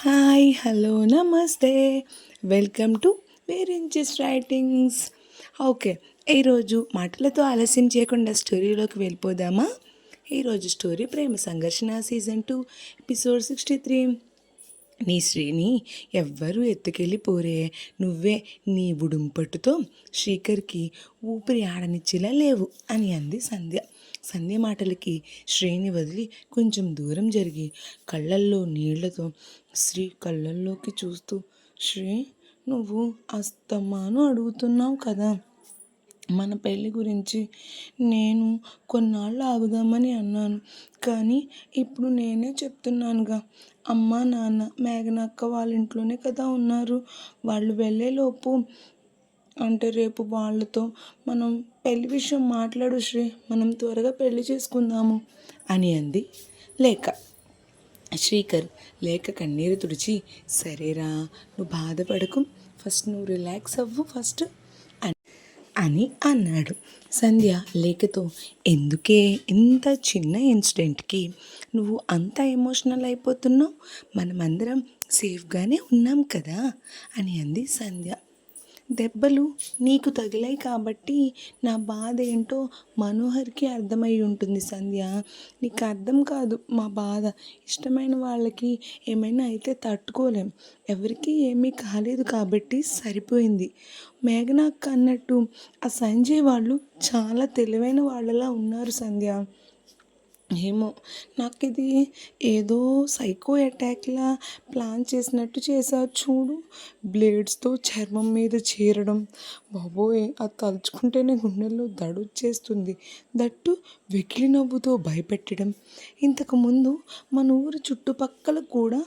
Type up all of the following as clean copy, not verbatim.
Hi hello నమస్తే welcome to వేరించెస్ writings. Okay, ఈరోజు మాటలతో ఆలస్యం చేయకుండా స్టోరీలోకి వెళ్ళిపోదామా? ఈరోజు స్టోరీ ప్రేమ సంఘర్షణ సీజన్ 2 ఎపిసోడ్ 63. నీ శ్రీని ఎవ్వరూ ఎత్తుకెళ్ళిపోరే, నువ్వే నీ ఉడుంపట్టుతో శ్రీకర్కి ఊపిరి ఆడనిచ్చేలా లేవు అని అంది సంధ్య. సంధ్య మాటలకి శ్రీని వదిలి కొంచెం దూరం జరిగి కళ్ళల్లో నీళ్లతో శ్రీ కళ్ళల్లోకి చూస్తూ, శ్రీ, నువ్వు అస్తమాను అడుగుతున్నావు కదా మన పెళ్ళి గురించి. నేను కొన్నాళ్ళు ఆగుదామని అన్నాను, కానీ ఇప్పుడు నేనే చెప్తున్నానుగా. అమ్మ నాన్న మేఘనక్క వాళ్ళ ఇంట్లోనే కదా ఉన్నారు. వాళ్ళు వెళ్ళేలోపు అంటే రేపు వాళ్ళతో మనం పెళ్లి విషయం మాట్లాడు శ్రీ, మనం త్వరగా పెళ్లి చేసుకుందాము అని అంది లేఖ. శ్రీకర్ లేఖ కన్నీరు తుడిచి, సరేరా, నువ్వు బాధపడకు, ఫస్ట్ నువ్వు రిలాక్స్ అవ్వు ఫస్ట్ అని అన్నాడు. సంధ్య లేఖతో, ఎందుకే ఇంత చిన్న ఇన్సిడెంట్కి నువ్వు అంత ఎమోషనల్ అయిపోతున్నావు? మనమందరం సేఫ్గానే ఉన్నాం కదా అని అంది సంధ్య. దెబ్బలు నీకు తగిలాయి కాబట్టి నా బాధ ఏంటో మనోహర్కి అర్థమై ఉంటుంది సంధ్య. నీకు అర్థం కాదు మా బాధ. ఇష్టమైన వాళ్ళకి ఏమైనా అయితే తట్టుకోలేం. ఎవరికి ఏమీ కాలేదు కాబట్టి సరిపోయింది. మేఘనాక్క అన్నట్టు ఆ సంజయ్ వాళ్ళు చాలా తెలివైన వాళ్ళలా ఉన్నారు సంధ్య. ఏమో, నాకు ఇది ఏదో సైకో అటాక్లా ప్లాన్ చేసినట్టు చేశారు చూడు. బ్లేడ్స్తో చర్మం మీద చీరడం, బాబోయ్, అది తలుచుకుంటేనే గుండెల్లో దడొచ్చేస్తుంది. దట్టు వెకిలి నవ్వుతో భయపెట్టడం. ఇంతకుముందు మన ఊరు చుట్టుపక్కల కూడా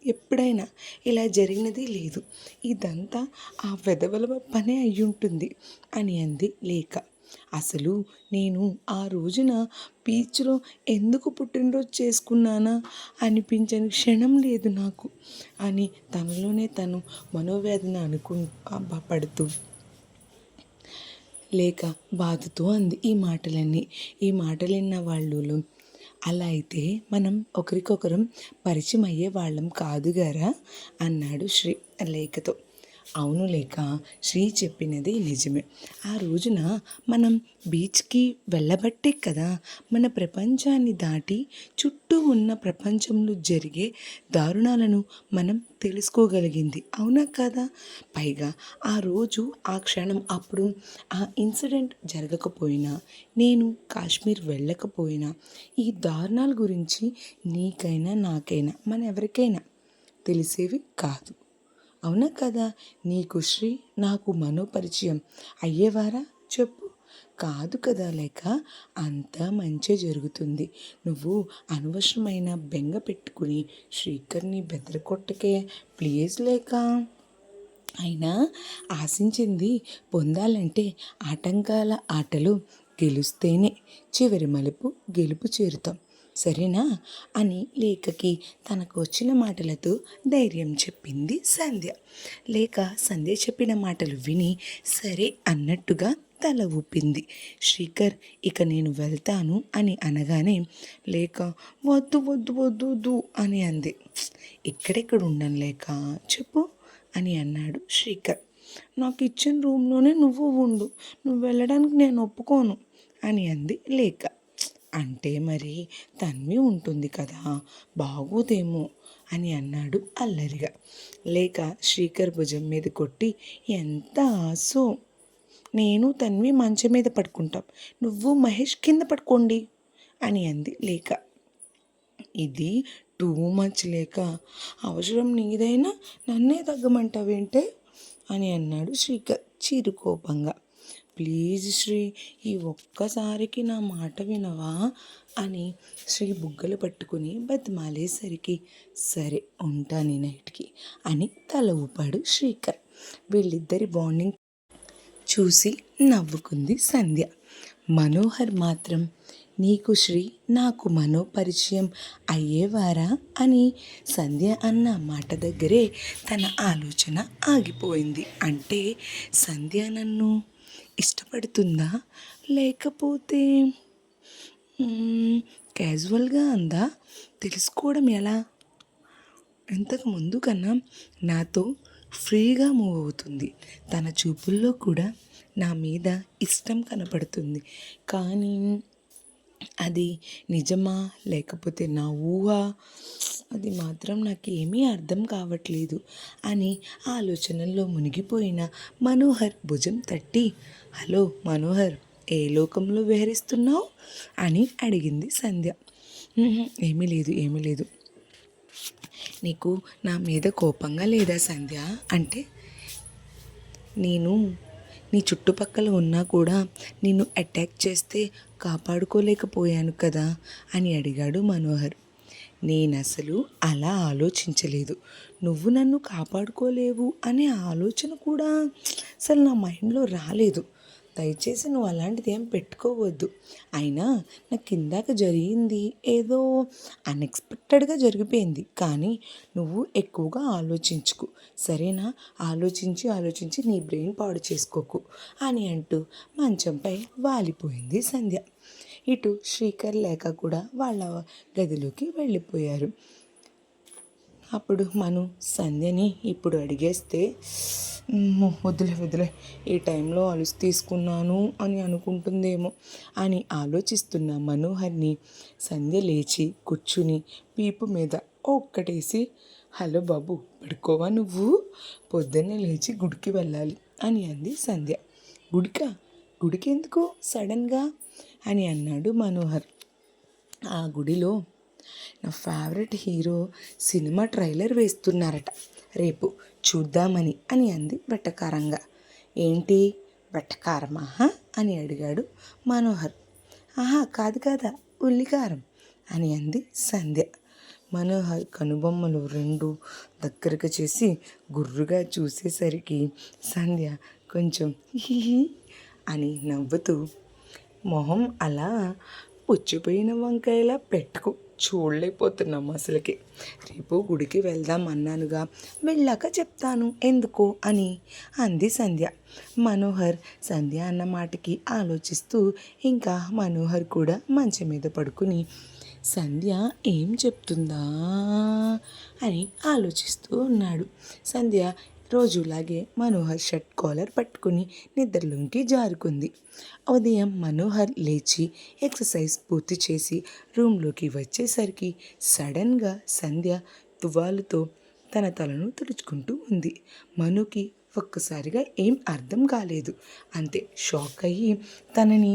ఎప్పుడైనా ఇలా జరిగినది లేదు. ఇదంతా ఆ వెధవల పనే అయ్యుంటుంది అని అంది లేఖ. అసలు నేను ఆ రోజున బీచ్లో ఎందుకు పుట్టినరోజు చేసుకున్నానా అనిపించని క్షణం లేదు నాకు అని తనలోనే తను మనోవేదన పడుతూ లేక బాధతో అంది ఈ మాటలు విన్న వాళ్ళు, అలా అయితే మనం ఒకరికొకరం పరిచయం అయ్యే వాళ్ళం కాదుగారా అన్నాడు శ్రీ లేఖతో. అవును లేక, శ్రీ చెప్పినది నిజమే. ఆ రోజున మనం బీచ్కి వెళ్ళబట్టే కదా మన ప్రపంచాన్ని దాటి చుట్టూ ఉన్న ప్రపంచంలో జరిగే దారుణాలను మనం తెలుసుకోగలిగింది, అవునా కదా? పైగా ఆ రోజు ఆ క్షణం అప్పుడు ఆ ఇన్సిడెంట్ జరగకపోయినా, నేను కాశ్మీర్ వెళ్ళకపోయినా ఈ దారుణాల గురించి నీకైనా నాకైనా మన ఎవరికైనా తెలిసేవి కాదు, అవునా కదా? నీకు శ్రీ, నాకు మనోపరిచయం అయ్యేవారా చెప్పు? కాదు కదా లేక, అంతా మంచి జరుగుతుంది. నువ్వు అనవసరమైన బెంగ పెట్టుకుని శ్రీకర్ని బెదరకొట్టకే ప్లీజ్ లేక. అయినా ఆశించింది పొందాలంటే ఆటంకాల ఆటలు గెలుస్తేనే చివరి మలుపు గెలుపు చేరుతాం, సరేనా అని లేఖకి తనకు వచ్చిన మాటలతో ధైర్యం చెప్పింది సంధ్య. లేఖ సంధ్య చెప్పిన మాటలు విని సరే అన్నట్టుగా తల ఊపింది. శ్రీకర్, ఇక నేను వెళ్తాను అని అనగానే లేక వద్దు వద్దు వద్దు వద్దు అని అంది. ఎక్కడెక్కడ ఉండను లేక, చెప్పు అని అన్నాడు శ్రీకర్. నాకు ఇచ్చిన రూమ్లోనే నువ్వు ఉండు, నువ్వు వెళ్ళడానికి నేను ఒప్పుకోను అని అంది లేఖ. అంటే మరి తన్వి ఉంటుంది కదా, బాగోదేమో అని అన్నాడు అల్లరిగా. లేక శ్రీకర్ భుజం మీద కొట్టి, ఎంత ఆశో, నేను తన్వి మంచం మీద పడుకుంటాం, నువ్వు మహేష్ కింద పడుకోండి అని అంది లేక. ఇది టూ మచ్ లేక, అవసరం నీదైనా నన్నే తగ్గమంటావేంటే అని అన్నాడు శ్రీకర్ చిరుకోపంగా. ప్లీజ్ శ్రీ, ఈ ఒక్కసారికి నా మాట వినవా అని శ్రీ బుగ్గలు పట్టుకుని బతిమాలేసరికి సరే ఉంటాను నైట్కి అని తల ఊపాడు శ్రీకర్. వీళ్ళిద్దరి బాండింగ్ చూసి నవ్వుకుంది సంధ్య. మనోహర్ మాత్రం నీకు శ్రీ, నాకు మనో పరిచయం అయ్యేవారా అని సంధ్య అన్న మాట దగ్గరే తన ఆలోచన ఆగిపోయింది. అంటే సంధ్య నన్ను ఇష్టపడుతుందా, లేకపోతే క్యాజువల్గా అందా, తెలుసుకోవడం ఎలా? ఇంతకు ముందు కన్నా నాతో ఫ్రీగా మూవ్ అవుతుంది. తన చూపుల్లో కూడా నా మీద ఇష్టం కనపడుతుంది. కానీ అది నిజమా లేకపోతే నా ఊహ, అది మాత్రం నాకేమీ అర్థం కావట్లేదు అని ఆలోచనల్లో మునిగిపోయిన మనోహర్ భుజం తట్టి, హలో మనోహర్, ఏ లోకంలో విహరిస్తున్నావు అని అడిగింది సంధ్య. ఏమీ లేదు, ఏమీ లేదు. నీకు నా మీద కోపంగా లేదా సంధ్య? అంటే నేను నీ చుట్టుపక్కల ఉన్నా కూడా నిన్ను అటాక్ చేస్తే కాపాడుకోలేకపోయాను కదా అని అడిగాడు మనోహర్. నేనసలు అలా ఆలోచించలేదు. నువ్వు నన్ను కాపాడుకోలేవు అనే ఆలోచన కూడా అసలు నా మైండ్లో రాలేదు. దయచేసి నువ్వు అలాంటిది ఏం పెట్టుకోవద్దు. అయినా నాకు ఇందాక జరిగింది ఏదో అన్ఎక్స్పెక్టెడ్గా జరిగిపోయింది. కానీ నువ్వు ఎక్కువగా ఆలోచించుకు, సరేనా? ఆలోచించి ఆలోచించి నీ బ్రెయిన్ పాడు చేసుకోకు అని అంటూ మంచంపై వాలిపోయింది సంధ్య. ఇటు శ్రీకర్ లేక కూడా వాళ్ళ గదిలోకి వెళ్ళిపోయారు. అప్పుడు మను సంధ్యని ఇప్పుడు అడిగేస్తే వద్దులే ఈ టైంలో అలుసు తీసుకున్నాను అని అనుకుంటుందేమో అని ఆలోచిస్తున్న మనోహర్ని సంధ్య లేచి కూర్చుని పీపు మీద ఒక్కటేసి, హలో బాబు, పడుకోవా నువ్వు? పొద్దున్నే లేచి గుడికి వెళ్ళాలి అని అంది సంధ్య. గుడికి ఎందుకు సడన్గా అని అన్నాడు మనోహర్. ఆ గుడిలో నా ఫేవరెట్ హీరో సినిమా ట్రైలర్ వేస్తున్నారట, రేపు చూద్దామని అని అంది వెటకారంగా. ఏంటి వెటకారమా అని అడిగాడు మనోహర్. ఆహా, కాదు ఉల్లికారం అని అంది సంధ్య. మనోహర్ కనుబొమ్మలు రెండు దగ్గరగా చేసి గుర్రుగా చూసేసరికి సంధ్య కొంచెం హిహి అని నవ్వుతూ, మొహం అలా పుచ్చిపోయిన వంకాయలా పెట్టుకు, చూడలేకపోతున్నాం అసలుకి. రేపు గుడికి వెళ్దాం అన్నానుగా, వెళ్ళాక చెప్తాను ఎందుకో అని అంది సంధ్య. మనోహర్ సంధ్య అన్న మాటకి ఆలోచిస్తూ ఇంకా మనోహర్ కూడా మంచం మీద పడుకుని సంధ్య ఏం చెప్తుందా అని ఆలోచిస్తూ ఉన్నాడు. సంధ్య రోజులాగే మనోహర్ షర్ట్ కాలర్ పట్టుకుని నిద్రలోకి జారుకుంది. ఉదయం మనోహర్ లేచి ఎక్సర్సైజ్ పూర్తి చేసి రూమ్లోకి వచ్చేసరికి సడన్గా సంధ్య తువ్వాలుతో తన తలను తుడుచుకుంటూ ఉంది. మనుకి ఒక్కసారిగా ఏం అర్థం కాలేదు. అంతే షాక్ అయ్యి తనని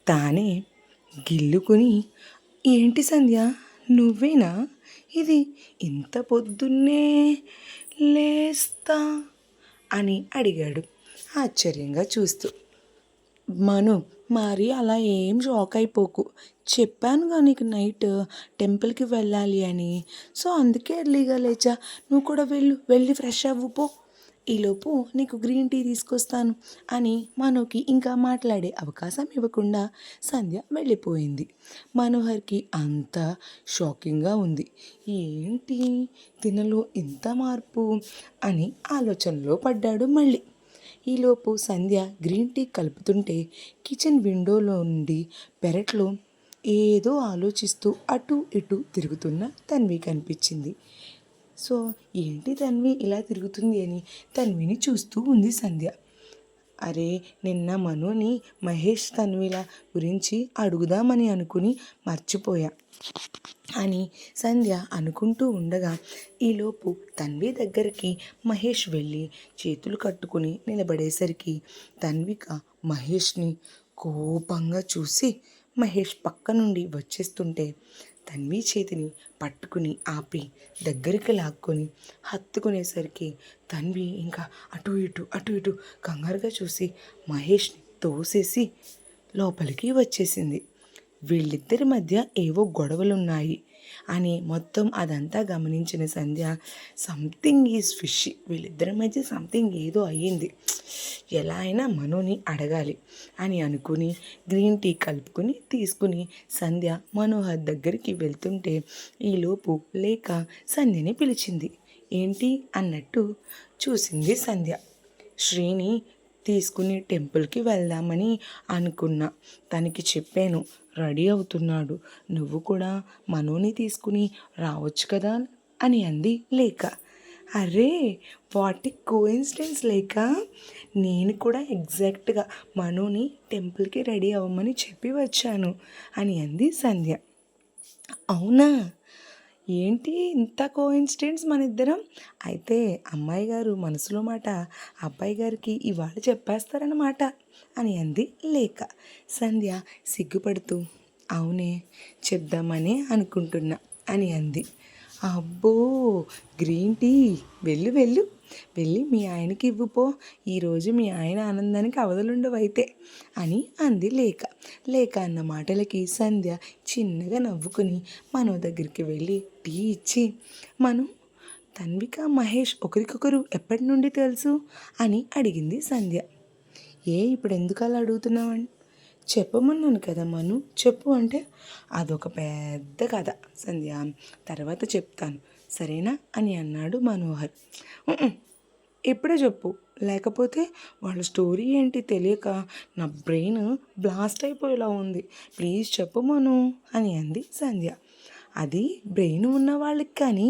తానే గిల్లుకుని, ఏంటి సంధ్య, నువ్వేనా? ఇది ఇంత పొద్దున్నే లేస్తా అని అడిగాడు ఆశ్చర్యంగా చూస్తూ. మను, మరి అలా ఏం షాక్ అయిపోకు. చెప్పానుగా నీకు నైట్ టెంపుల్కి వెళ్ళాలి అని. సో అందుకే ఎర్లీగా లేచా. నువ్వు కూడా వెళ్ళి ఫ్రెష్ అవ్వు పో. ఈలోపు నీకు గ్రీన్ టీ తీసుకొస్తాను అని మనుకి ఇంకా మాట్లాడే అవకాశం ఇవ్వకుండా సంధ్య వెళ్ళిపోయింది. మనోహర్కి అంతా షాకింగ్గా ఉంది. ఏంటి తినలో ఇంత మార్పు అని ఆలోచనలో పడ్డాడు మళ్ళీ. ఈలోపు సంధ్య గ్రీన్ టీ కలుపుతుంటే కిచెన్ విండోలో నుండి పెరట్లో ఏదో ఆలోచిస్తూ అటు ఇటు తిరుగుతున్న తన్వి కనిపించింది. సో ఏంటి తన్వి ఇలా తిరుగుతుంది అని తన్విని చూస్తూ ఉంది సంధ్య. అరే, నిన్న మనుని మహేష్ తన్విల గురించి అడుగుదామని అనుకుని మర్చిపోయా అని సంధ్య అనుకుంటూ ఉండగా ఈలోపు తన్వి దగ్గరికి మహేష్ వెళ్ళి చేతులు కట్టుకుని నిలబడేసరికి తన్విక మహేష్ని కోపంగా చూసి మహేష్ పక్క నుండి వచ్చేస్తుంటే తన్వి చేతిని పట్టుకుని ఆపి దగ్గరికి లాక్కొని హత్తుకునేసరికి తన్వి ఇంకా అటు ఇటు కంగారుగా చూసి మహేష్ని తోసేసి లోపలికి వచ్చేసింది. వీళ్ళిద్దరి మధ్య ఏవో గొడవలున్నాయి అని మొత్తం అదంతా గమనించిన సంధ్య, సంథింగ్ ఈజ్ ఫిషీ, వీళ్ళిద్దరి మధ్య సంథింగ్ ఏదో అయ్యింది, ఎలా అయినా మనుని అడగాలి అని అనుకుని గ్రీన్ టీ కలుపుకుని తీసుకుని సంధ్య మనోహర్ దగ్గరికి వెళ్తుంటే ఈలోపు లేక సంధ్యని పిలిచింది. ఏంటి అన్నట్టు చూసింది సంధ్య. శ్రీని తీసుకుని టెంపుల్కి వెళ్దామని అనుకున్నా. తనకి చెప్పాను, రెడీ అవుతున్నాడు, నువ్వు కూడా మనోని తీసుకుని రావచ్చు కదా అని అంది లేక. అరే, వాట్ ఏ కోఇన్సిడెన్స్ లేక, నేను కూడా ఎగ్జాక్ట్గా మనోని టెంపుల్కి రెడీ అవ్వమని చెప్పి వచ్చాను అని అంది సంధ్య. అవునా, ఏంటి ఇంత కోఇన్సిడెన్స్ మన ఇద్దరం? అయితే అమ్మాయి గారు మనసులో మాట అబ్బాయి గారికి ఇవాళ చెప్పేస్తారన్నమాట అని అంది లేక. సంధ్య సిగ్గుపడుతూ, అవునే, చెప్దామని అనుకుంటున్నా అని అంది. అబ్బో, గ్రీన్ టీ, వెళ్ళు వెళ్ళు, వెళ్ళి మీ ఆయనకి ఇవ్వుపో, ఈరోజు మీ ఆయన ఆనందానికి అవధులుండవైతే అని అంది లేక. లేక అన్న మాటలకి సంధ్య చిన్నగా నవ్వుకుని మనో దగ్గరికి వెళ్ళి టీ ఇచ్చి, మనం తన్విక మహేష్ ఒకరికొకరు ఎప్పటి నుండి తెలుసు అని అడిగింది సంధ్య. ఇప్పుడు ఎందుకు అలా అడుగుతున్నావని చెప్పమన్నాను కదా మను, చెప్పు అంటే అదొక పెద్ద కథ సంధ్య, తర్వాత చెప్తాను సరేనా అని అన్నాడు మనోహర్. ఇప్పుడే చెప్పు, లేకపోతే వాళ్ళ స్టోరీ ఏంటి తెలియక నా బ్రెయిన్ బ్లాస్ట్ అయిపోయేలా ఉంది, ప్లీజ్ చెప్పు మను అని అంది సంధ్య. అది బ్రెయిన్ ఉన్న వాళ్ళకి కానీ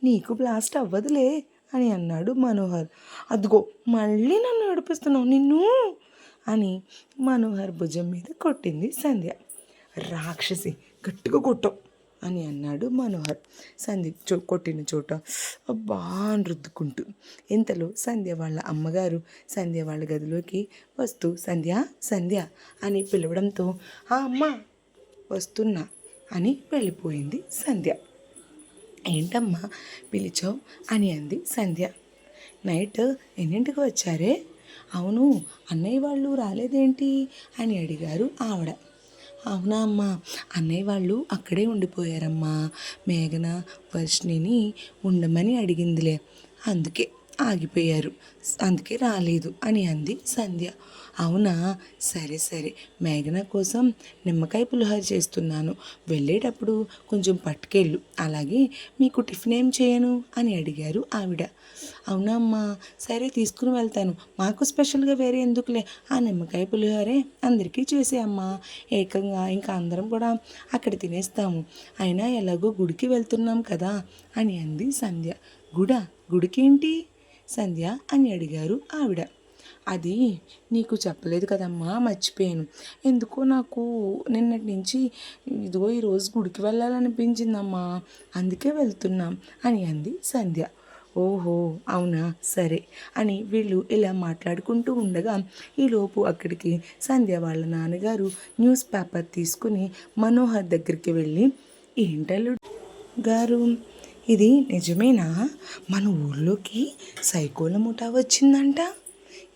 నీకు బ్లాస్ట్ అవ్వదులే అని అన్నాడు మనోహర్. అదిగో మళ్ళీ నన్ను ఏడిపిస్తున్నావు నిన్ను అని మనోహర్ భుజం మీద కొట్టింది సంధ్య. రాక్షసి, గట్టిగా కొట్టావు అని అన్నాడు మనోహర్ సంధ్య కొట్టిన చోట అబ్బా అని రుద్దుకుంటూ. ఇంతలో సంధ్య వాళ్ళ అమ్మగారు సంధ్య వాళ్ళ గదిలోకి వస్తూ సంధ్య సంధ్య అని పిలవడంతో ఆ అమ్మ వస్తున్నా అని వెళ్ళిపోయింది సంధ్య. ఏంటమ్మా పిలిచావు అని అంది సంధ్య. నైట్ ఎన్నింటికి వచ్చారే? అవును, అన్నయ్య వాళ్ళు రాలేదేంటి అని అడిగారు ఆవిడ. అవునా అమ్మా, అన్నయ్య వాళ్ళు అక్కడే ఉండిపోయారమ్మా, మేఘన వర్షిణిని ఉండమని అడిగిందిలే, అందుకే ఆగిపోయారు, అందుకే రాలేదు అని అంది సంధ్య. అవునా, సరే సరే, మేఘన కోసం నిమ్మకాయ పులిహోర చేస్తున్నాను, వెళ్ళేటప్పుడు కొంచెం పట్టుకెళ్ళు, అలాగే మీకు టిఫిన్ ఏం చేయను అని అడిగారు ఆవిడ. అవునా అమ్మా, సరే తీసుకుని వెళ్తాను, మాకు స్పెషల్గా వేరే ఎందుకులే, ఆ నిమ్మకాయ పులిహోరే అందరికీ చేసే అమ్మా, ఏకంగా ఇంకా అందరం కూడా అక్కడ తినేస్తాము, అయినా ఎలాగో గుడికి వెళ్తున్నాం కదా అని అంది సంధ్య. గుడికేంటి సంధ్య అని అడిగారు ఆవిడ. అది నీకు చెప్పలేదు కదమ్మా, మర్చిపోయాను, ఎందుకో నాకు నిన్నటి నుంచి ఇదిగో ఈరోజు గుడికి వెళ్ళాలనిపించిందమ్మా, అందుకే వెళ్తున్నాం అని అంది సంధ్య. ఓహో అవునా, సరే అని వీళ్ళు ఇలా మాట్లాడుకుంటూ ఉండగా ఈలోపు అక్కడికి సంధ్య వాళ్ళ నాన్నగారు న్యూస్ పేపర్ తీసుకుని మనోహర్ దగ్గరికి వెళ్ళి, ఏంటల్లుడు గారు, ఇది నిజమేనా, మన ఊర్లోకి సైకోల ముఠా వచ్చిందంట,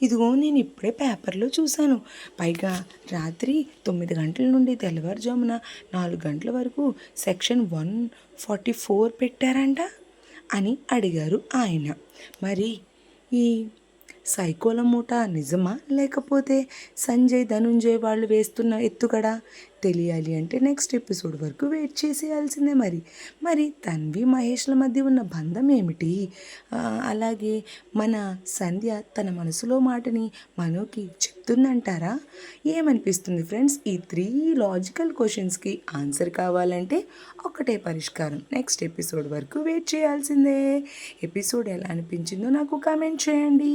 ఇదిగో నేను ఇప్పుడే పేపర్లో చూశాను, పైగా రాత్రి 9 గంటల నుండి తెల్లవారుజామున 4 గంటల వరకు సెక్షన్ 144 పెట్టారంట అని అడిగారు ఆయన. మరి ఈ సైకోల ముఠా నిజమా లేకపోతే సంజయ్ ధనుంజయ్ వాళ్ళు వేస్తున్న ఎత్తుగడా తెలియాలి అంటే నెక్స్ట్ ఎపిసోడ్ వరకు వెయిట్ చేసేయాల్సిందే. మరి తన్వి మహేష్ల మధ్య ఉన్న బంధం ఏమిటి, అలాగే మన సంధ్య తన మనసులో మాటని మనోకి చెప్తుందంటారా? ఏమనిపిస్తుంది ఫ్రెండ్స్? ఈ 3 లాజికల్ క్వశ్చన్స్కి ఆన్సర్ కావాలంటే ఒకటే పరిష్కారం, నెక్స్ట్ ఎపిసోడ్ వరకు వెయిట్ చేయాల్సిందే. ఎపిసోడ్ ఎలా అనిపించిందో నాకు కామెంట్ చేయండి.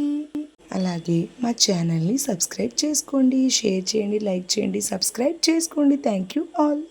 అలాగే మా ఛానల్ని సబ్స్క్రైబ్ చేసుకోండి, షేర్ చేయండి, లైక్ చేయండి, సబ్స్క్రైబ్ చేసుకోండి. Thank you all.